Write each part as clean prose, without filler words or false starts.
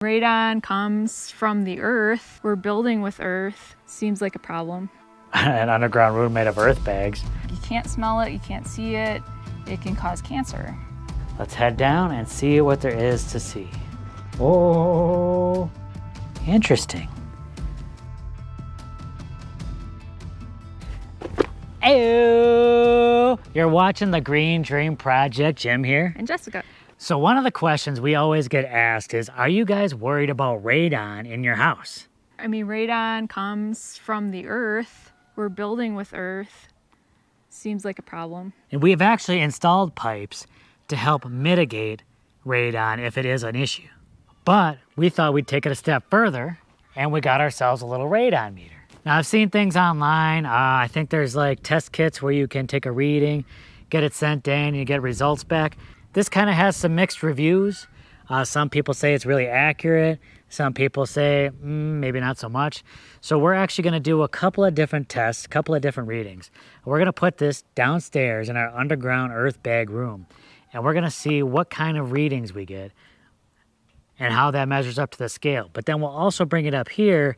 Radon comes from the earth. We're building with earth. Seems like a problem. An underground room made of earth bags. You can't smell it, you can't see it. It can cause cancer. Let's head down and see what there is to see. Oh, interesting. Hey, you're watching the Green Dream Project. Jim here. And Jessica. So one of the questions we always get asked is, are you guys worried about radon in your house? I mean, radon comes from the earth. We're building with earth. Seems like a problem. And we've actually installed pipes to help mitigate radon if it is an issue. But we thought we'd take it a step further and we got ourselves a little radon meter. Now I've seen things online. I think there's like test kits where you can take a reading, get it sent in, and you get results back. This kind of has some mixed reviews. Some people say it's really accurate. Some people say maybe not so much. So we're actually going to do a couple of different tests, a couple of different readings. We're going to put this downstairs in our underground earth bag room. And we're going to see what kind of readings we get and how that measures up to the scale. But then we'll also bring it up here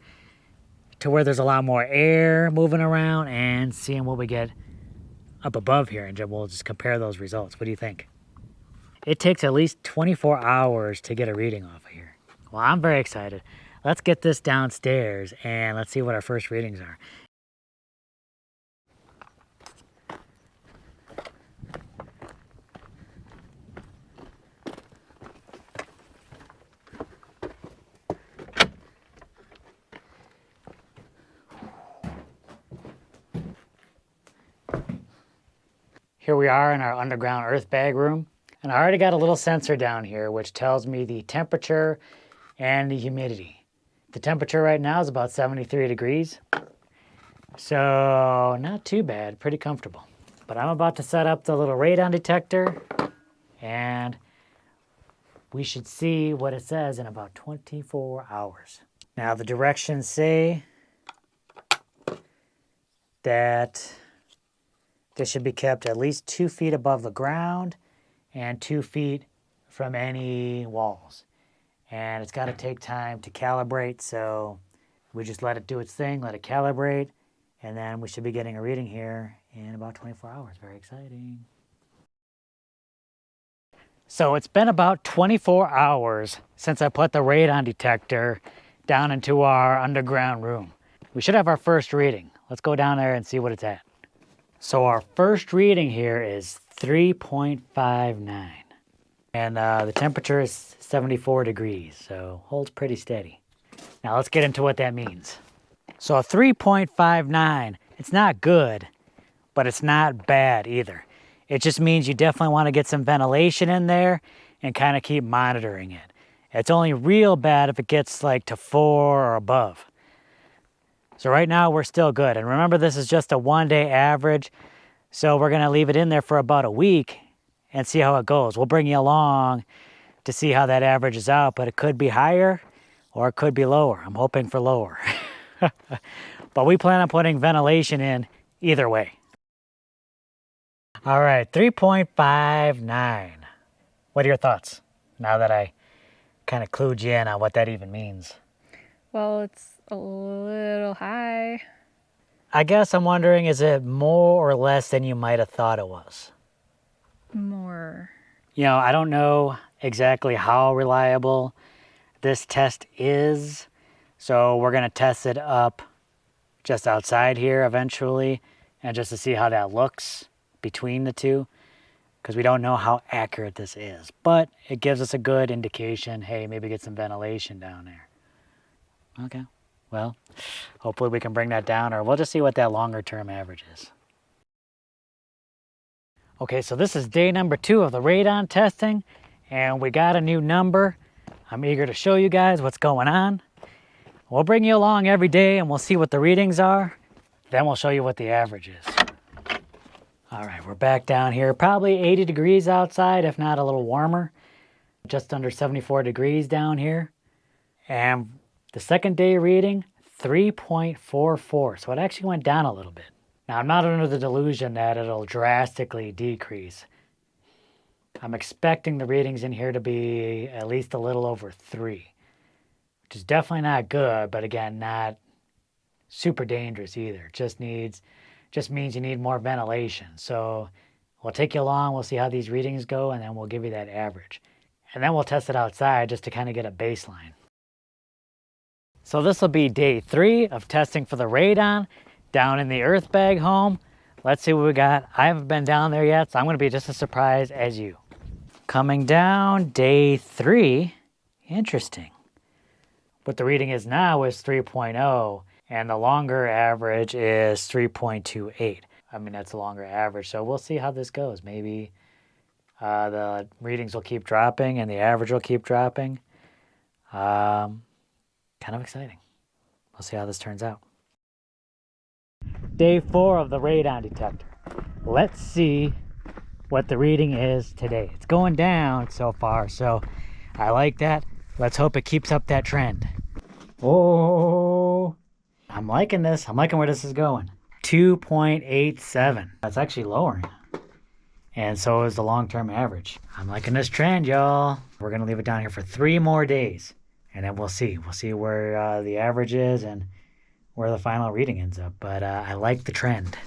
to where there's a lot more air moving around and seeing what we get up above here. And we'll just compare those results. What do you think? It takes at least 24 hours to get a reading off of here. Well, I'm very excited. Let's get this downstairs and let's see what our first readings are. Here we are in our underground earth bag room. And I already got a little sensor down here which tells me the temperature and the humidity. The temperature right now is about 73 degrees. So not too bad, pretty comfortable. But I'm about to set up the little radon detector and we should see what it says in about 24 hours. Now the directions say that this should be kept at least 2 feet above the ground and 2 feet from any walls. And it's got to take time to calibrate, so we just let it do its thing, let it calibrate, and then we should be getting a reading here in about 24 hours. Very exciting. So it's been about 24 hours since I put the radon detector down into our underground room. We should have our first reading. Let's go down there and see what it's at. So our first reading here is 3.59. And the temperature is 74 degrees, so holds pretty steady. Now let's get into what that means. So a 3.59, it's not good, but it's not bad either. It just means you definitely want to get some ventilation in there and kind of keep monitoring it. It's only real bad if it gets like to 4 or above. So right now we're still good. And remember, this is just a 1-day average. So we're going to leave it in there for about a week and see how it goes. We'll bring you along to see how that averages out, but it could be higher or it could be lower. I'm hoping for lower. But we plan on putting ventilation in either way. All right, 3.59. What are your thoughts now that I kind of clued you in on what that even means? Well, it's a little high. I guess I'm wondering, is it more or less than you might have thought it was? More. You know, I don't know exactly how reliable this test is, so we're going to test it up just outside here eventually and just to see how that looks between the two, because we don't know how accurate this is, but it gives us a good indication. Hey, maybe get some ventilation down there. Okay, well, hopefully we can bring that down, or we'll just see what that longer term average is. Okay, so this is day number 2 of the radon testing, and we got a new number. I'm eager to show you guys what's going on. We'll bring you along every day and we'll see what the readings are. Then we'll show you what the average is. All right, we're back down here. Probably 80 degrees outside, if not a little warmer. Just under 74 degrees down here. And the second day reading, 3.44. So it actually went down a little bit. Now, I'm not under the delusion that it'll drastically decrease. I'm expecting the readings in here to be at least a little over 3. which is definitely not good, but again, not super dangerous either. Just means you need more ventilation. So we'll take you along, we'll see how these readings go, and then we'll give you that average. And then we'll test it outside just to kind of get a baseline. So this will be day 3 of testing for the radon down in the earthbag home. Let's see what we got. I haven't been down there yet, so I'm going to be just as surprised as you. Coming down, day 3. Interesting. What the reading is now is 3.0, and the longer average is 3.28. I mean, that's the longer average, so we'll see how this goes. Maybe the readings will keep dropping and the average will keep dropping. Kind of exciting. We'll see how this turns out. Day 4 of the radon detector. Let's see what the reading is today. It's going down so far, so I like that. Let's hope it keeps up that trend. Oh, I'm liking this. I'm liking where this is going. 2.87. That's actually lowering. And so is the long-term average. I'm liking this trend, y'all. We're going to leave it down here for 3 more days. And then we'll see. We'll see where the average is and where the final reading ends up. But I like the trend.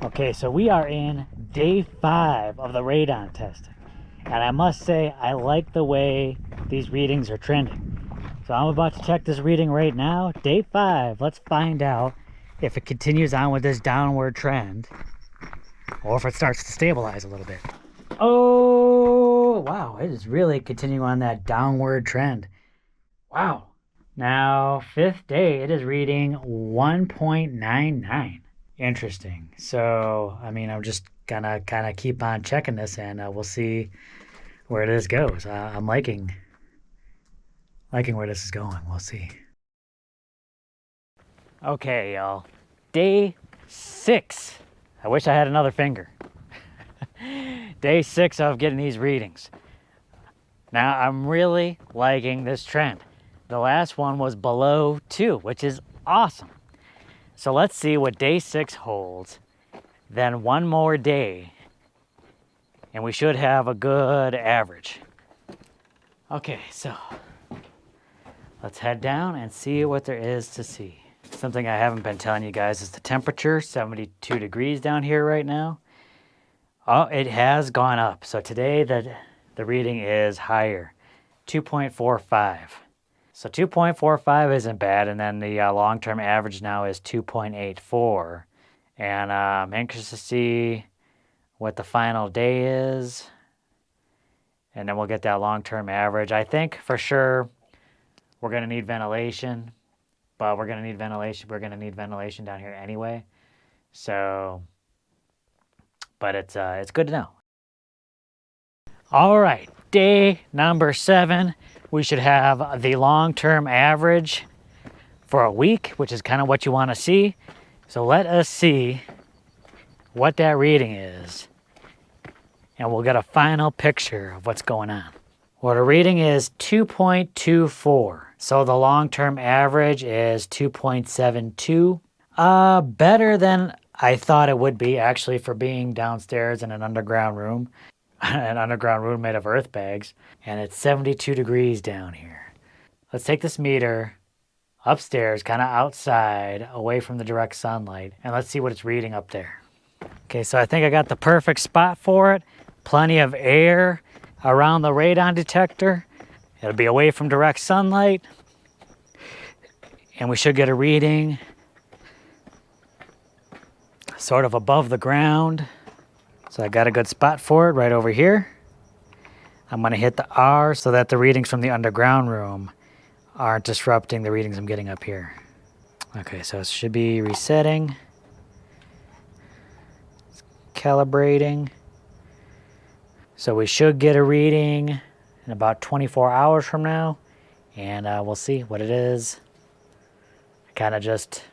Okay, so we are in day 5 of the radon testing. And I must say, I like the way these readings are trending. So I'm about to check this reading right now. Day 5. Let's find out if it continues on with this downward trend or if it starts to stabilize a little bit. Oh, wow. It is really continuing on that downward trend. Wow. Now, 5th day, it is reading 1.99. Interesting. So, I mean, I'm just gonna kind of keep on checking this, and we'll see where this goes. I'm liking where this is going. We'll see. Okay, y'all. Day 6. I wish I had another finger. Day 6 of getting these readings. Now, I'm really liking this trend. The last one was below 2, which is awesome. So let's see what day 6 holds. Then 1 more day, and we should have a good average. Okay, so let's head down and see what there is to see. Something I haven't been telling you guys is the temperature, 72 degrees down here right now. Oh, it has gone up. So today the reading is higher, 2.45. So 2.45 isn't bad, and then the long-term average now is 2.84. And I'm anxious to see what the final day is. And then we'll get that long-term average. I think for sure we're going to need ventilation. But we're going to need ventilation. We're going to need ventilation down here anyway. So, but it's good to know. All right, day number 7. We should have the long-term average for a week, which is kind of what you want to see. So let us see what that reading is, and we'll get a final picture of what's going on. Well, the reading is 2.24. So the long-term average is 2.72. Better than I thought it would be, actually, for being downstairs in an underground room. An underground room made of earth bags. And it's 72 degrees down here. Let's take this meter upstairs, kind of outside, away from the direct sunlight, and let's see what it's reading up there. Okay, so I think I got the perfect spot for it. Plenty of air around the radon detector. It'll be away from direct sunlight. And we should get a reading sort of above the ground. So I got a good spot for it right over here. I'm going to hit the R so that the readings from the underground room aren't disrupting the readings I'm getting up here. Okay, so it should be resetting. It's calibrating. So we should get a reading in about 24 hours from now, and we'll see what it is. Kind of just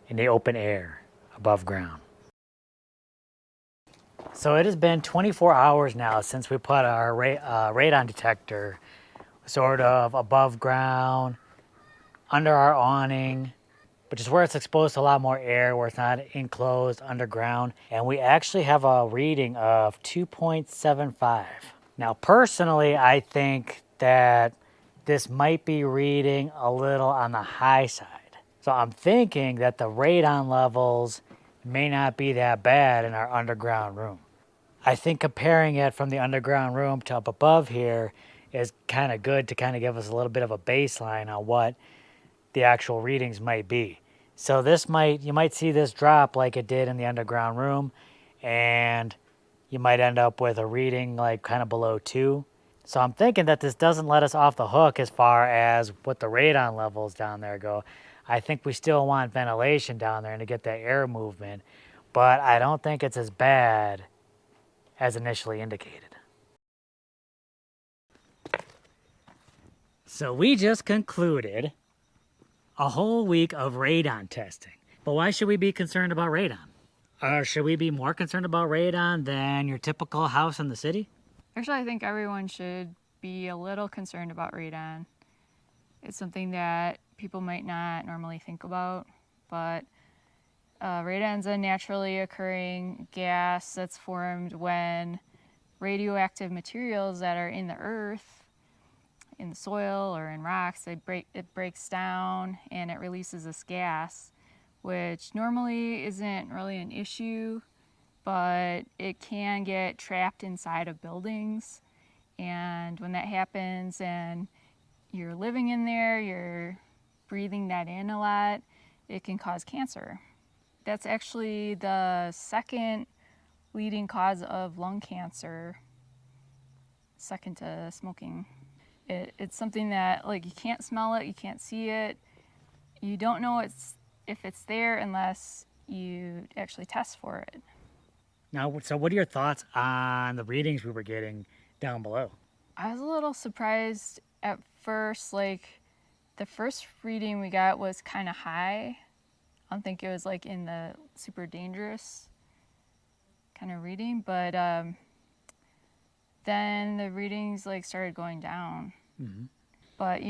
in the open air above ground. So it has been 24 hours now since we put our radon detector sort of above ground, under our awning, which is where it's exposed to a lot more air, where it's not enclosed underground. And we actually have a reading of 2.75. Now, personally, I think that this might be reading a little on the high side. So I'm thinking that the radon levels may not be that bad in our underground room. I think comparing it from the underground room to up above here is kind of good to kind of give us a little bit of a baseline on what the actual readings might be. So you might see this drop like it did in the underground room, and you might end up with a reading like kind of below 2. So I'm thinking that this doesn't let us off the hook as far as what the radon levels down there go. I think we still want ventilation down there and to get that air movement, but I don't think it's as bad as initially indicated. So we just concluded a whole week of radon testing. But why should we be concerned about radon? Or should we be more concerned about radon than your typical house in the city? Actually, I think everyone should be a little concerned about radon. It's something that people might not normally think about, but radon's a naturally occurring gas that's formed when radioactive materials that are in the earth, in the soil or in rocks, it breaks down and it releases this gas, which normally isn't really an issue, but it can get trapped inside of buildings. And when that happens and you're living in there, you're breathing that in a lot, it can cause cancer. That's actually the second leading cause of lung cancer, second to smoking. It's something that, like, you can't smell it, you can't see it, you don't know if it's there unless you actually test for it. Now, so what are your thoughts on the readings we were getting down below? I was a little surprised at first. Like, the first reading we got was kind of high. I don't think it was like in the super dangerous kind of reading, but then the readings like started going down. Mm-hmm. But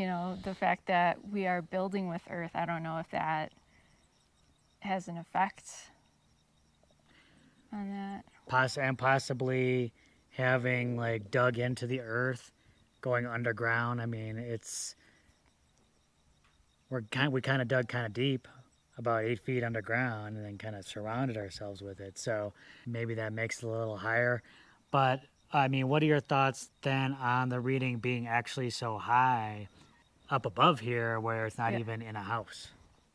the fact that we are building with earth, I don't know if that has an effect on that. And possibly having like dug into the earth, going underground. I mean, we kind of dug kind of deep, about 8 feet underground, and then kind of surrounded ourselves with it. So maybe that makes it a little higher. But I mean, what are your thoughts then on the reading being actually so high up above here where it's not even in a house?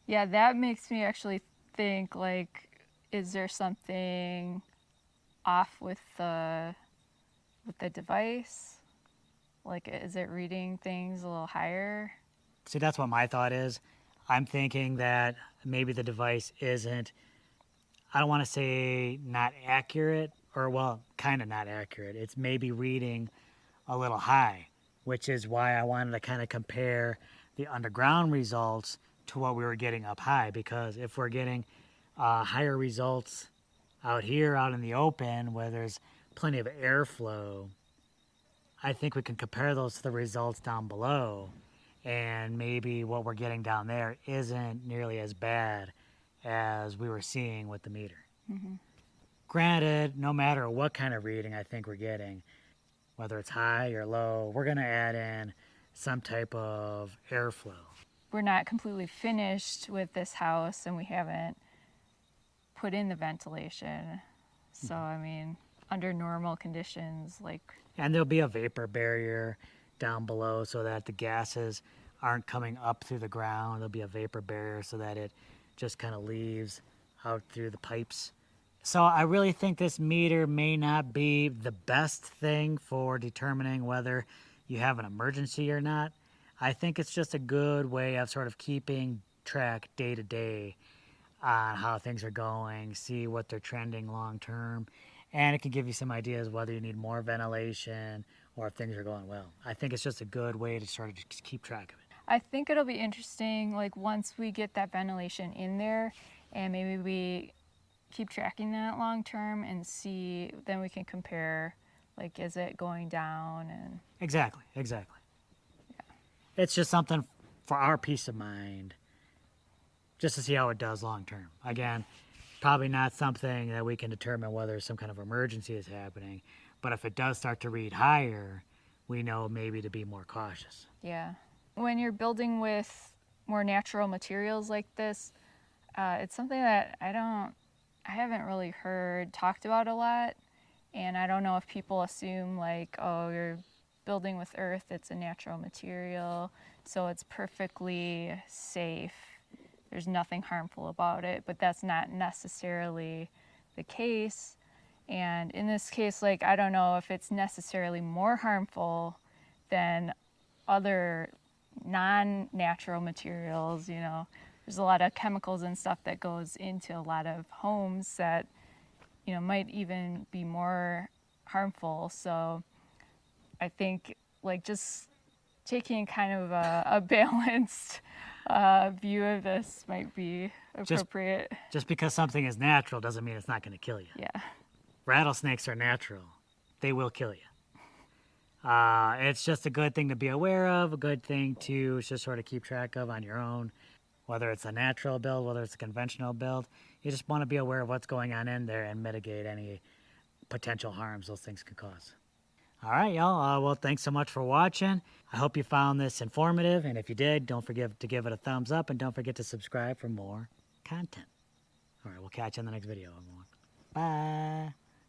Yeah, that makes me actually think, like, is there something off with the device? Like, is it reading things a little higher? See, that's what my thought is. I'm thinking that maybe the device isn't, I don't want to say not accurate, or well, kind of not accurate. It's maybe reading a little high, which is why I wanted to kind of compare the underground results to what we were getting up high. Because if we're getting higher results out here, out in the open, where there's plenty of airflow, I think we can compare those to the results down below. And maybe what we're getting down there isn't nearly as bad as we were seeing with the meter. Mm-hmm. Granted, no matter what kind of reading I think we're getting, whether it's high or low, we're going to add in some type of airflow. We're not completely finished with this house and we haven't put in the ventilation. So, I mean, under normal conditions, like... And there'll be a vapor barrier down below so that the gases aren't coming up through the ground. There'll be a vapor barrier so that it just kind of leaves out through the pipes. So I really think this meter may not be the best thing for determining whether you have an emergency or not. I think it's just a good way of sort of keeping track day to day on how things are going, see what they're trending long term, and it can give you some ideas whether you need more ventilation or if things are going well. I think it's just a good way to sort of just keep track of it. I think it'll be interesting, like, once we get that ventilation in there and maybe we keep tracking that long term and see, then we can compare, like, is it going down? And Exactly. Yeah. It's just something for our peace of mind, just to see how it does long term. Again, probably not something that we can determine whether some kind of emergency is happening, but if it does start to read higher, we know maybe to be more cautious. yeah. when you're building with more natural materials like this, it's something that I haven't really heard talked about a lot. And I don't know if people assume like, oh, you're building with earth, it's a natural material, so it's perfectly safe. There's nothing harmful about it, but that's not necessarily the case. And in this case, like, I don't know if it's necessarily more harmful than other non-natural materials. You know, there's a lot of chemicals and stuff that goes into a lot of homes that, you know, might even be more harmful. So I think like just taking kind of a balanced view of this might be appropriate. Just because something is natural doesn't mean it's not going to kill you. Yeah. Rattlesnakes are natural. They will kill you. It's just a good thing to be aware of, a good thing to just sort of keep track of on your own. Whether it's a natural build, whether it's a conventional build, you just want to be aware of what's going on in there and mitigate any potential harms those things could cause. All right, y'all. Well, thanks so much for watching. I hope you found this informative, and if you did, don't forget to give it a thumbs up, and don't forget to subscribe for more content. All right, we'll catch you in the next video, everyone. Bye.